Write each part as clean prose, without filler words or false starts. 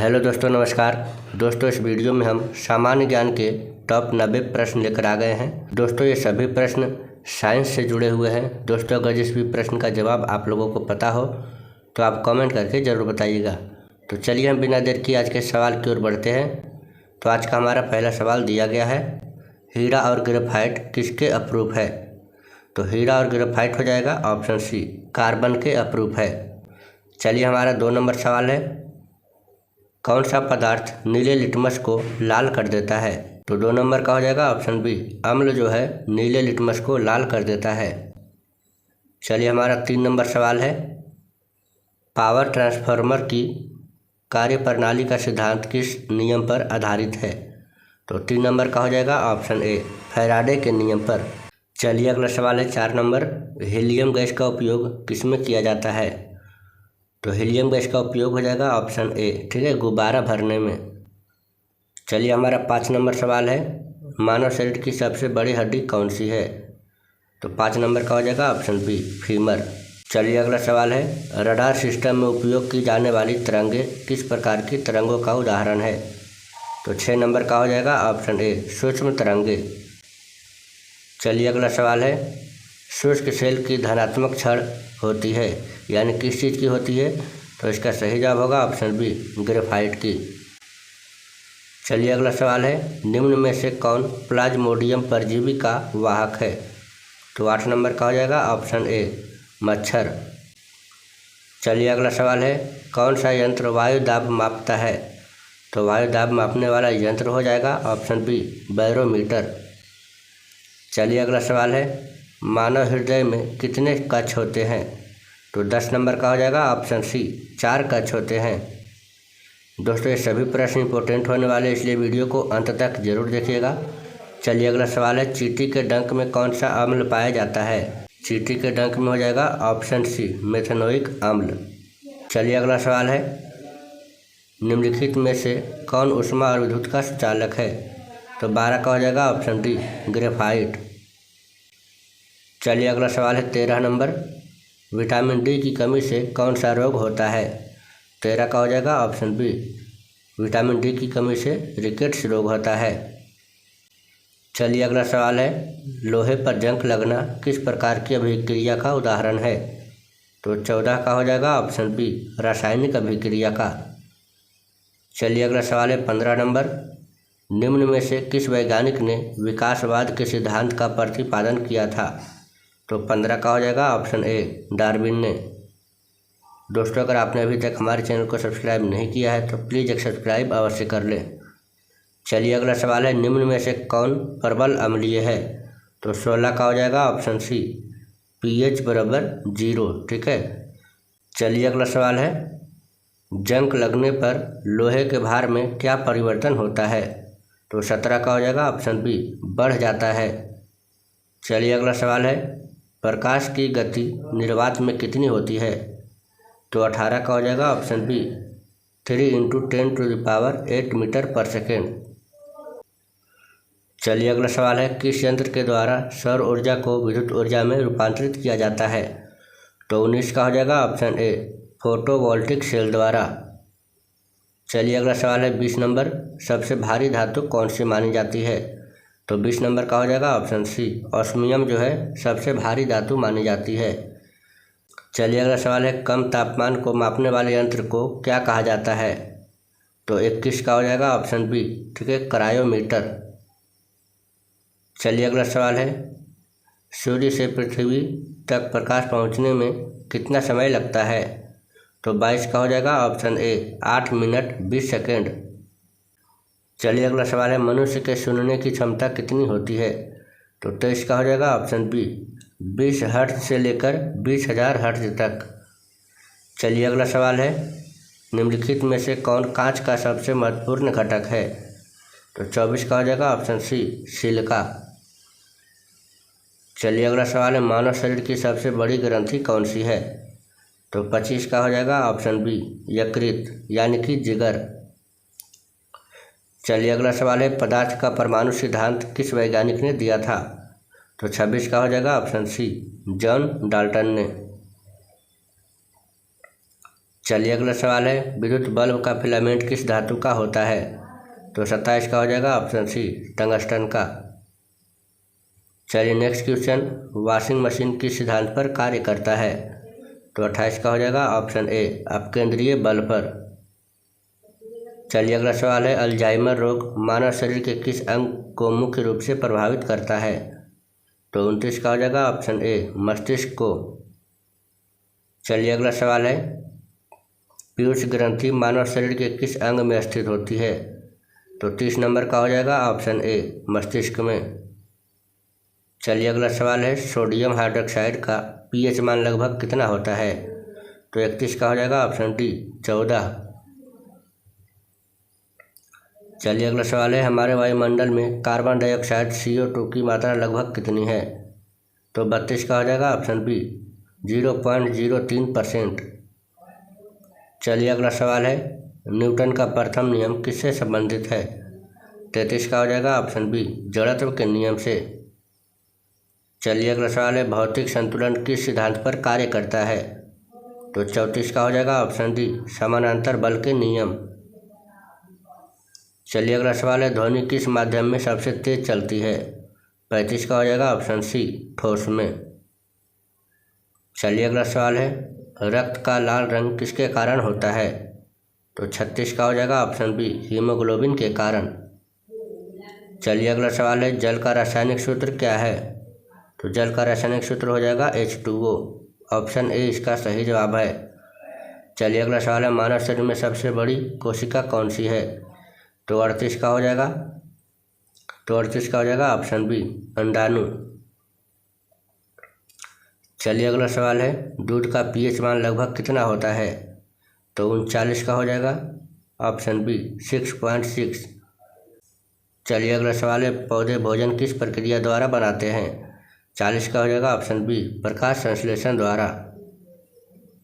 Hello दोस्तों, नमस्कार। दोस्तों, इस वीडियो में हम सामान्य ज्ञान के टॉप 90 प्रश्न लेकर आ गए हैं। दोस्तों, ये सभी प्रश्न साइंस से जुड़े हुए हैं। दोस्तों, अगर जिस भी प्रश्न का जवाब आप लोगों को पता हो तो आप कमेंट करके ज़रूर बताइएगा। तो चलिए हम बिना देर किए आज के सवाल की ओर बढ़ते हैं। तो आज का हमारा पहला सवाल दिया गया है, हीरा और ग्रेफाइट किसके अप्रूप है? तो हीरा और ग्रेफाइट हो जाएगा ऑप्शन सी, कार्बन के अप्रूप है। चलिए हमारा 2 नंबर सवाल है, कौन सा पदार्थ नीले लिटमस को लाल कर देता है? तो 2 नंबर का हो जाएगा ऑप्शन बी, अम्ल जो है नीले लिटमस को लाल कर देता है। चलिए हमारा 3 नंबर सवाल है, पावर ट्रांसफार्मर की कार्यप्रणाली का सिद्धांत किस नियम पर आधारित है? तो 3 नंबर का हो जाएगा ऑप्शन ए, फैराडे के नियम पर। चलिए अगला सवाल है 4 नंबर, हीलियम गैस का उपयोग किसमें किया जाता है? तो हीलियम गैस का उपयोग हो जाएगा ऑप्शन ए, ठीक है, गुब्बारा भरने में। चलिए हमारा 5 नंबर सवाल है, मानव शरीर की सबसे बड़ी हड्डी कौन सी है? तो 5 नंबर का हो जाएगा ऑप्शन बी, फीमर। चलिए अगला सवाल है, रडार सिस्टम में उपयोग की जाने वाली तरंगें किस प्रकार की तरंगों का उदाहरण है? तो 6 नंबर का हो जाएगा ऑप्शन ए, सूक्ष्म तरंगे। चलिए अगला सवाल है, शुष्क सेल की धनात्मक क्षण होती है, यानी किस चीज़ की होती है? तो इसका सही जवाब होगा ऑप्शन बी, ग्रेफाइट की। चलिए अगला सवाल है, निम्न में से कौन प्लाज्मोडियम परजीवी का वाहक है? तो 8 नंबर का हो जाएगा ऑप्शन ए, मच्छर। चलिए अगला सवाल है, कौन सा यंत्र वायु दाब मापता है? तो वायु दाब मापने वाला यंत्र हो जाएगा ऑप्शन बी, बैरोमीटर। चलिए अगला सवाल है, मानव हृदय में कितने कक्ष होते हैं? तो 10 नंबर का हो जाएगा ऑप्शन सी, 4 कक्ष होते हैं। दोस्तों, ये सभी प्रश्न इंपॉर्टेंट होने वाले, इसलिए वीडियो को अंत तक जरूर देखिएगा। चलिए अगला सवाल है, चींटी के डंक में कौन सा अम्ल पाया जाता है? चींटी के डंक में हो जाएगा ऑप्शन सी, मेथनोइक अम्ल। चलिए अगला सवाल है, निम्नलिखित में से कौन ऊष्मा और विद्युत का चालक है? तो 12 का हो जाएगा ऑप्शन डी, ग्रेफाइट। चलिए अगला सवाल है 13 नंबर, विटामिन डी की कमी से कौन सा रोग होता है? 13 का हो जाएगा ऑप्शन बी, विटामिन डी की कमी से रिकेट्स रोग होता है। चलिए अगला सवाल है, लोहे पर जंग लगना किस प्रकार की अभिक्रिया का उदाहरण है? तो 14 का हो जाएगा ऑप्शन बी, रासायनिक अभिक्रिया का। चलिए अगला सवाल है 15 नंबर, निम्न में से किस वैज्ञानिक ने विकासवाद के सिद्धांत का प्रतिपादन किया था? तो 15 का हो जाएगा ऑप्शन ए, डार्विन ने। दोस्तों, अगर आपने अभी तक हमारे चैनल को सब्सक्राइब नहीं किया है तो प्लीज़ एक सब्सक्राइब अवश्य कर लें। चलिए अगला सवाल है, निम्न में से कौन प्रबल अम्लीय है? तो 16 का हो जाएगा ऑप्शन सी, pH बराबर 0, ठीक है। चलिए अगला सवाल है, जंग लगने पर लोहे के भार में क्या परिवर्तन होता है? तो 17 का हो जाएगा ऑप्शन बी, बढ़ जाता है। चलिए अगला सवाल है, प्रकाश की गति निर्वात में कितनी होती है? तो 18 का हो जाएगा ऑप्शन बी, 3 × 10⁸ मीटर पर सेकेंड। चलिए अगला सवाल है, किस यंत्र के द्वारा सौर ऊर्जा को विद्युत ऊर्जा में रूपांतरित किया जाता है? तो 19 का हो जाएगा ऑप्शन ए, फोटोवोल्टिक सेल द्वारा। चलिए अगला सवाल है 20 नंबर, सबसे भारी धातु कौन सी मानी जाती है? तो 20 नंबर का हो जाएगा ऑप्शन सी, ऑस्मियम जो है सबसे भारी धातु मानी जाती है। चलिए अगला सवाल है, कम तापमान को मापने वाले यंत्र को क्या कहा जाता है? तो 21 का हो जाएगा ऑप्शन बी, ठीक है, क्रायोमीटर। चलिए अगला सवाल है, सूर्य से पृथ्वी तक प्रकाश पहुंचने में कितना समय लगता है? तो 22 का हो जाएगा ऑप्शन ए, 8 मिनट 20 सेकेंड। चलिए अगला सवाल है, मनुष्य के सुनने की क्षमता कितनी होती है? तो 23 का हो जाएगा ऑप्शन बी, 20 हर्ट्ज से लेकर 20,000 हर्ट्ज तक। चलिए अगला सवाल है, निम्नलिखित में से कौन कांच का सबसे महत्वपूर्ण घटक है? तो 24 का हो जाएगा ऑप्शन सी, सिलिका। चलिए अगला सवाल है, मानव शरीर की सबसे बड़ी ग्रंथि कौन सी है? तो 25 का हो जाएगा ऑप्शन बी, यकृत, यानी कि जिगर। चलिए अगला सवाल है, पदार्थ का परमाणु सिद्धांत किस वैज्ञानिक ने दिया था? तो 26 का हो जाएगा ऑप्शन सी, जॉन डाल्टन ने। चलिए अगला सवाल है, विद्युत बल्ब का फिलामेंट किस धातु का होता है? तो 27 का हो जाएगा ऑप्शन सी, टंगस्टन का। चलिए नेक्स्ट क्वेश्चन, वॉशिंग मशीन किस सिद्धांत पर कार्य करता है? तो 28 का हो जाएगा ऑप्शन ए, अपकेंद्रीय बल पर। चलिए अगला सवाल है, अल्जाइमर रोग मानव शरीर के किस अंग को मुख्य रूप से प्रभावित करता है? तो 29 का हो जाएगा ऑप्शन ए, मस्तिष्क को। चलिए अगला सवाल है, पीयूष ग्रंथि मानव शरीर के किस अंग में स्थित होती है? तो 30 नंबर का हो जाएगा ऑप्शन ए, मस्तिष्क में। चलिए अगला सवाल है, सोडियम हाइड्रोक्साइड का पीएच मान लगभग कितना होता है? तो 31 का हो जाएगा ऑप्शन डी, 14। चलिए अगला सवाल है, हमारे वायुमंडल में कार्बन डाइऑक्साइड CO2 की मात्रा लगभग कितनी है? तो 32 का हो जाएगा ऑप्शन बी, 0.03%। चलिए अगला सवाल है, न्यूटन का प्रथम नियम किससे संबंधित है? 33 का हो जाएगा ऑप्शन बी, जड़त्व के नियम से। चलिए अगला सवाल है, भौतिक संतुलन किस सिद्धांत पर कार्य करता है? तो 34 का हो जाएगा ऑप्शन डी, समानांतर बल के नियम। चलिए अगला सवाल है, ध्वनि किस माध्यम में सबसे तेज चलती है? 35 का हो जाएगा ऑप्शन सी, ठोस में। चलिए अगला सवाल है, रक्त का लाल रंग किसके कारण होता है? तो 36 का हो जाएगा ऑप्शन बी, हीमोग्लोबिन के कारण। चलिए अगला सवाल है, जल का रासायनिक सूत्र क्या है? तो जल का रासायनिक सूत्र हो जाएगा H2O। ऑप्शन ए इसका सही जवाब है। चलिए अगला सवाल है, मानव शरीर में सबसे बड़ी कोशिका कौन सी है? तो 38 का हो जाएगा ऑप्शन बी, अंडाणु। चलिए अगला सवाल है, दूध का पीएच मान लगभग कितना होता है? तो 39 का हो जाएगा ऑप्शन बी, 6.6। चलिए अगला सवाल है, पौधे भोजन किस प्रक्रिया द्वारा बनाते हैं? 40 का हो जाएगा ऑप्शन बी, प्रकाश संश्लेषण द्वारा।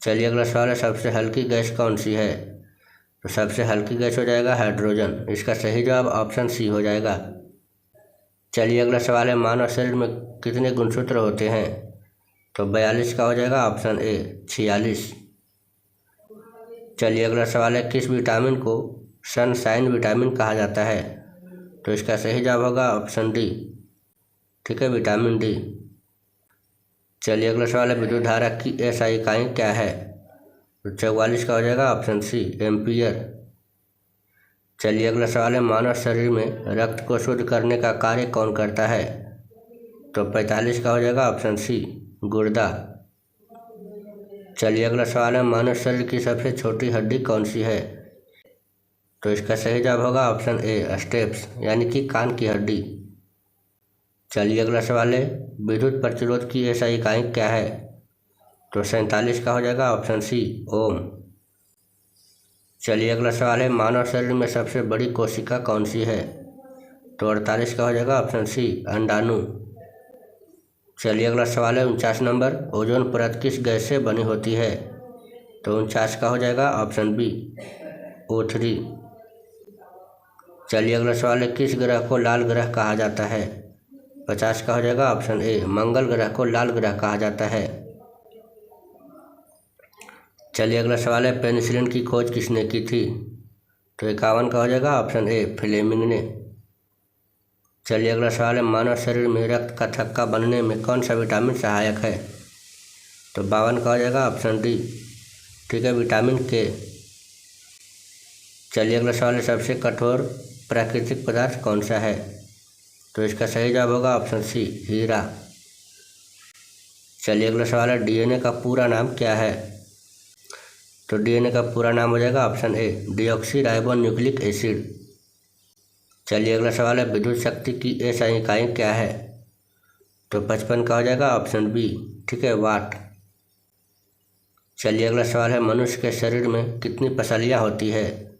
चलिए अगला सवाल है, सबसे हल्की गैस कौन सी है? तो सबसे हल्की गैस हो जाएगा हाइड्रोजन। इसका सही जवाब ऑप्शन सी हो जाएगा। चलिए अगला सवाल है, मानव शरीर में कितने गुणसूत्र होते हैं? तो 42 का हो जाएगा ऑप्शन ए, 46। चलिए अगला सवाल है, किस विटामिन को सनशाइन विटामिन कहा जाता है? तो इसका सही जवाब होगा ऑप्शन डी, ठीक है, विटामिन डी। चलिए अगला सवाल है, विद्युत धारा की SI इकाई क्या है? तो 44 का हो जाएगा ऑप्शन सी, एम्पियर। चलिए अगला सवाल है, मानव शरीर में रक्त को शुद्ध करने का कार्य कौन करता है? तो 45 का हो जाएगा ऑप्शन सी, गुर्दा। चलिए अगला सवाल है, मानव शरीर की सबसे छोटी हड्डी कौन सी है? तो इसका सही जवाब होगा ऑप्शन ए, स्टेप्स, यानी कि कान की हड्डी। चलिए अगला सवाल है, विद्युत प्रतिरोध की SI इकाई क्या है? तो 47 का हो जाएगा ऑप्शन सी, ओम। चलिए अगला सवाल है, मानव शरीर में सबसे बड़ी कोशिका कौन सी है? तो 48 का हो जाएगा ऑप्शन सी, अंडाणु। चलिए अगला सवाल है, 49 नंबर, ओजोन परत किस गैस से बनी होती है? तो 49 का हो जाएगा ऑप्शन बी, O3। चलिए अगला सवाल है, किस ग्रह को लाल ग्रह कहा जाता है? 50 का हो जाएगा ऑप्शन ए, मंगल ग्रह को लाल ग्रह कहा जाता है। चलिए अगला सवाल है, पेनिसिलिन की खोज किसने की थी? तो 51 का हो जाएगा ऑप्शन ए, फ्लेमिंग ने। चलिए अगला सवाल है, मानव शरीर में रक्त का थक्का बनने में कौन सा विटामिन सहायक है? तो 52 का हो जाएगा ऑप्शन डी, ठीक है, विटामिन के। चलिए अगला सवाल है, सबसे कठोर प्राकृतिक पदार्थ कौन सा है? तो इसका सही जवाब होगा ऑप्शन सी, हीरा। चलिए अगला सवाल है, DNA का पूरा नाम क्या है? तो DNA का पूरा नाम हो जाएगा option A, deoxy ribo nucleic acid. चलिए अगला सवाल है, विद्युत शक्ति की SI इकाई क्या है? तो 55 का हो जाएगा ऑप्शन बी, ठीक है, वाट। चलिए अगला सवाल है, मनुष्य के शरीर में कितनी पसलियाँ होती है?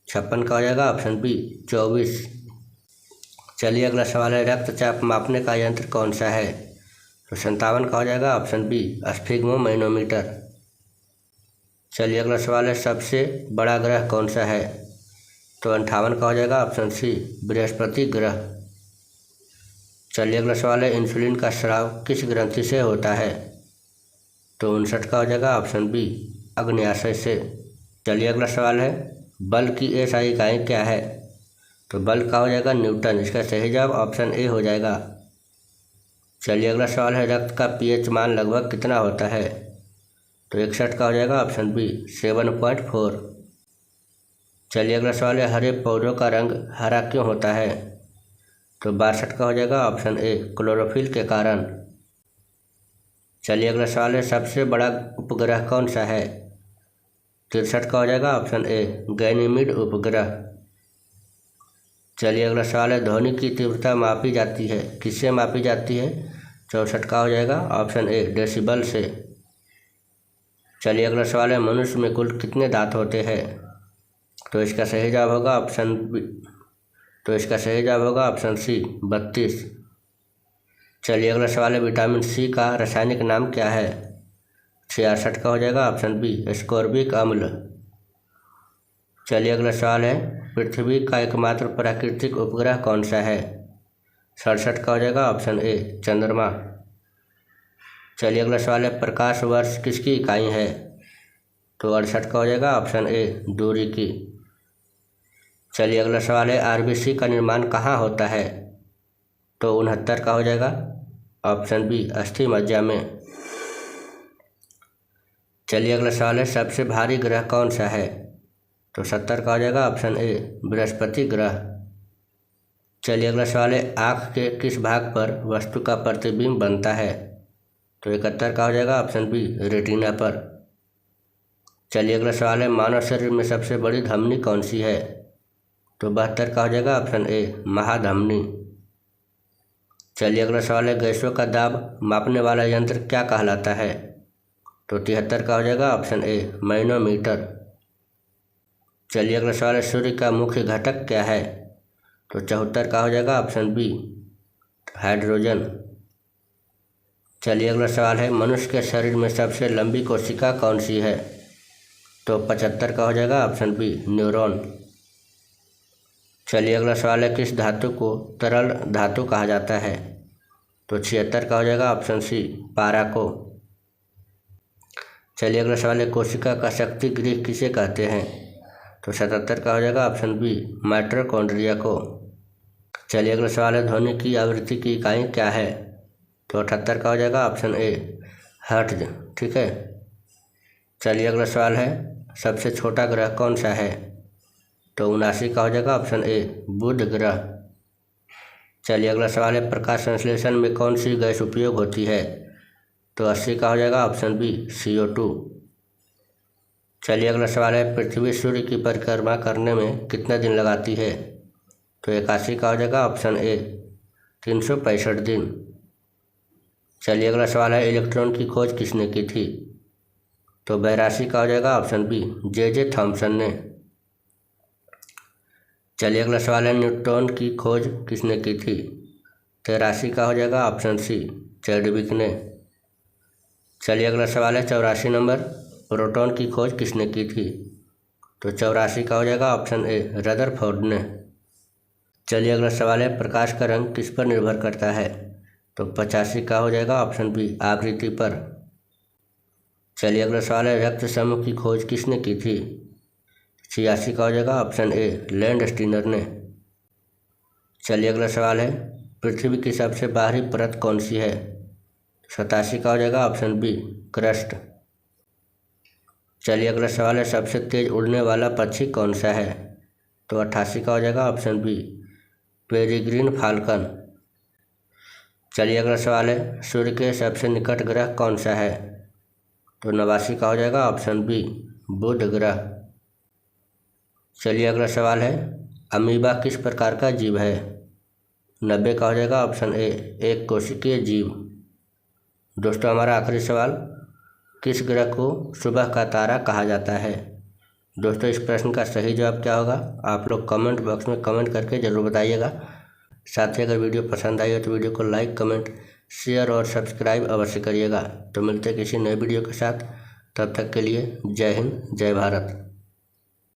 56 का हो जाएगा ऑप्शन बी, 24। चलिए अगला सवाल है, रक्तचाप मापने का यंत्र कौन सा है? तो 57 का हो जाएगा ऑप्शन बी, स्फिग्मोमैनोमीटर। चलिए अगला सवाल है, सबसे बड़ा ग्रह कौन सा है? तो 58 का हो जाएगा ऑप्शन सी, बृहस्पति ग्रह। चलिए अगला सवाल है, इंसुलिन का स्राव किस ग्रंथि से होता है? तो 59 का हो जाएगा ऑप्शन बी, अग्न्याशय से। चलिए अगला सवाल है, बल की एसआई इकाई क्या है? तो बल का हो जाएगा न्यूटन। इसका सही जवाब ऑप्शन ए हो जाएगा। चलिए अगला सवाल है, रक्त का पीएच मान लगभग कितना होता है? तो 61 का हो जाएगा ऑप्शन बी 7.4। चलिए अगला सवाल है, हरे पौधों का रंग हरा क्यों होता है? तो 62 का हो जाएगा ऑप्शन ए क्लोरोफिल के कारण। चलिए अगला सवाल है, सबसे बड़ा उपग्रह कौन सा है? 63 का हो जाएगा ऑप्शन ए गैनीमीड उपग्रह। चलिए अगला सवाल है, ध्वनि की तीव्रता मापी जाती है, किससे मापी जाती है? 64 का हो जाएगा ऑप्शन ए डेसिबल से। चलिए अगला सवाल है, मनुष्य में कुल कितने दांत होते हैं? तो इसका सही जवाब होगा ऑप्शन सी 32। चलिए अगला सवाल है, विटामिन सी का रासायनिक नाम क्या है? 66 का हो जाएगा ऑप्शन बी एस्कॉर्बिक अम्ल। चलिए अगला सवाल है, पृथ्वी का एकमात्र प्राकृतिक उपग्रह कौन सा है? 67 का हो जाएगा ऑप्शन ए चंद्रमा। चलिए अगला सवाल है, प्रकाश वर्ष किसकी इकाई है? तो 68 का हो जाएगा ऑप्शन ए दूरी की। चलिए अगला सवाल है, आरबीसी का निर्माण कहाँ होता है? तो 69 का हो जाएगा ऑप्शन बी अस्थि मज्जा में। चलिए अगला सवाल है, सबसे भारी ग्रह कौन सा है? तो 70 का हो जाएगा ऑप्शन ए बृहस्पति ग्रह। चलिए अगला सवाल है, आँख के किस भाग पर वस्तु का प्रतिबिंब बनता है? तो 71 का हो जाएगा ऑप्शन बी रेटिना पर। चलिए अगला सवाल है, मानव शरीर में सबसे बड़ी धमनी कौन सी है? तो 72 का हो जाएगा ऑप्शन ए महाधमनी। चलिए अगला सवाल है, गैसों का दाब मापने वाला यंत्र क्या कहलाता है? तो 73 का हो जाएगा ऑप्शन ए मैनोमीटर। चलिए अगला सवाल है, सूर्य का मुख्य घटक क्या है? तो 74 का हो जाएगा ऑप्शन बी हाइड्रोजन। चलिए अगला सवाल है, मनुष्य के शरीर में सबसे लंबी कोशिका कौन सी है? तो 75 का हो जाएगा ऑप्शन बी न्यूरॉन। चलिए अगला सवाल है, किस धातु को तरल धातु कहा जाता है? तो 76 का हो जाएगा ऑप्शन सी पारा को। चलिए अगला सवाल है, कोशिका का शक्ति गृह किसे कहते हैं? तो 77 का हो जाएगा ऑप्शन बी माइटोकॉन्ड्रिया को। चलिए अगला सवाल है, ध्वनि की आवृत्ति की इकाई क्या है? तो 78 का हो जाएगा ऑप्शन ए हर्ट्ज। ठीक है। चलिए अगला सवाल है, सबसे छोटा ग्रह कौन सा है? तो 79 का हो जाएगा ऑप्शन ए बुध ग्रह। चलिए अगला सवाल है, प्रकाश संश्लेषण में कौन सी गैस उपयोग होती है? तो 80 का हो जाएगा ऑप्शन बी CO2। चलिए अगला सवाल है, पृथ्वी सूर्य की परिक्रमा करने में कितने दिन लगाती है? तो 81 का हो जाएगा ऑप्शन ए 365 दिन। चलिए अगला सवाल है, इलेक्ट्रॉन की खोज किसने की थी? तो 82 का हो जाएगा ऑप्शन बी J.J. थॉमसन ने। चलिए अगला सवाल है, न्यूट्रॉन की खोज किसने की थी? 83 का हो जाएगा ऑप्शन सी चैडविक ने। चलिए अगला सवाल है, 84 नंबर, प्रोटॉन की खोज किसने की थी? तो 84 का हो जाएगा ऑप्शन ए रदरफोर्ड ने। चलिए अगला सवाल है, प्रकाश का रंग किस पर निर्भर करता है? तो 85 का हो जाएगा ऑप्शन बी आकृति पर। चलिए अगला सवाल है, रक्त समूह की खोज किसने की थी? 86 का हो जाएगा ऑप्शन ए लैंडस्टीनर ने। चलिए अगला सवाल है, पृथ्वी की सबसे बाहरी परत कौन सी है? 87 का हो जाएगा ऑप्शन बी क्रस्ट। चलिए अगला सवाल है, सबसे तेज उड़ने वाला पक्षी कौन सा है? तो 88 का हो जाएगा ऑप्शन बी पेरिग्रीन फाल्कन। चलिए अगला सवाल है, सूर्य के सबसे निकट ग्रह कौन सा है? तो 89 का हो जाएगा ऑप्शन बी बुध ग्रह। चलिए अगला सवाल है, अमीबा किस प्रकार का जीव है? 90 का हो जाएगा ऑप्शन ए एक कोशिकीय जीव। दोस्तों हमारा आखिरी सवाल, किस ग्रह को सुबह का तारा कहा जाता है? दोस्तों इस प्रश्न का सही जवाब क्या होगा आप लोग कमेंट बॉक्स में कमेंट करके ज़रूर बताइएगा। साथ ही अगर वीडियो पसंद आई हो तो वीडियो को लाइक, कमेंट, शेयर और सब्सक्राइब अवश्य करिएगा। तो मिलते हैं किसी नए वीडियो के साथ, तब तक के लिए जय हिंद, जय भारत।